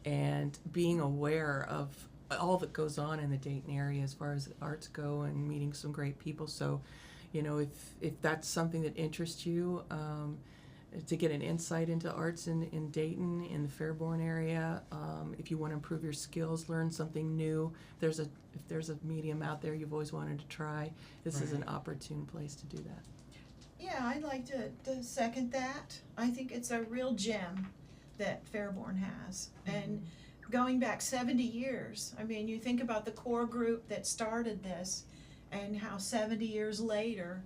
and being aware of all that goes on in the Dayton area as far as the arts go, and meeting some great people. So, if that's something that interests you, to get an insight into arts in Dayton, in the Fairborn area, if you want to improve your skills, learn something new, if there's a medium out there you've always wanted to try, this is an opportune place to do that. Yeah, I'd like to second that. I think it's a real gem that Fairborn has. And going back 70 years, I mean, you think about the core group that started this and how 70 years later,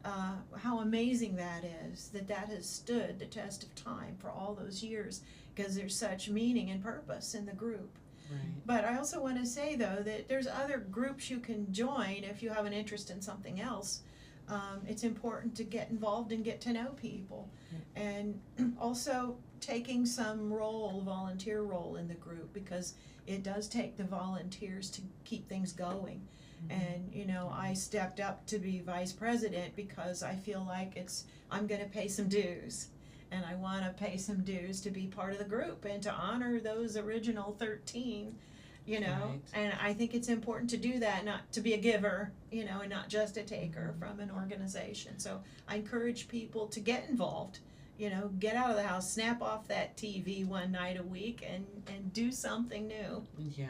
how amazing that is, that has stood the test of time for all those years, because there's such meaning and purpose in the group. Right. But I also want to say, though, that there's other groups you can join if you have an interest in something else. It's important to get involved and get to know people. And also taking some volunteer role in the group, because it does take the volunteers to keep things going. And, I stepped up to be vice president because I feel like I'm going to pay some dues. And I want to pay some dues to be part of the group and to honor those original 13, Right. And I think it's important to do that, not to be a giver, and not just a taker from an organization. So I encourage people to get involved, get out of the house, snap off that TV one night a week and do something new. Yeah,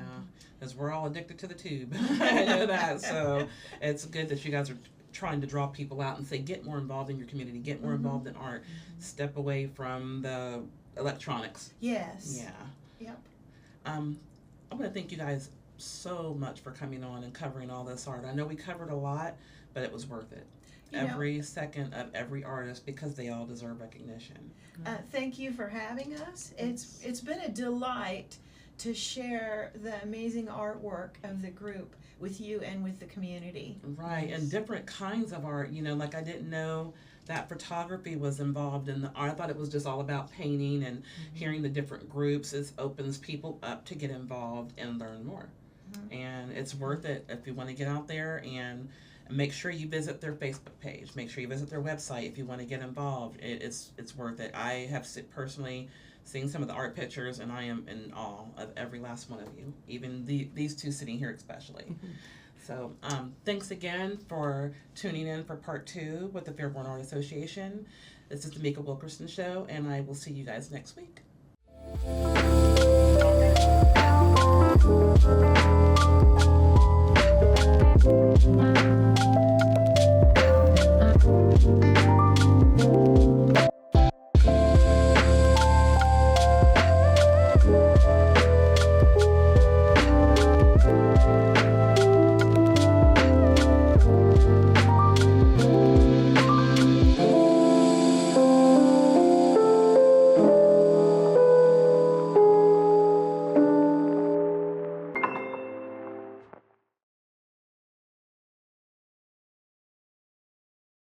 because we're all addicted to the tube. I know that. So it's good that you guys are trying to draw people out and say, get more involved in your community, get more involved in art, step away from the electronics. Yes. Yeah. Yep. I want to thank you guys so much for coming on and covering all this art. I know we covered a lot, but it was worth it. Every second of every artist, because they all deserve recognition. Thank you for having us. It's been a delight to share the amazing artwork of the group with you and with the community. Right, and different kinds of art. Like I didn't know that photography was involved in the art. I thought it was just all about painting, and hearing the different groups, it opens people up to get involved and learn more. And it's worth it if you want to get out there, and make sure you visit their Facebook page. Make sure you visit their website if you want to get involved. It's worth it. I have personally seen some of the art pictures, and I am in awe of every last one of you, even these two sitting here especially. So thanks again for tuning in for part 2 with the Fairborn Art Association. This is the Mika Wilkerson Show, and I will see you guys next week.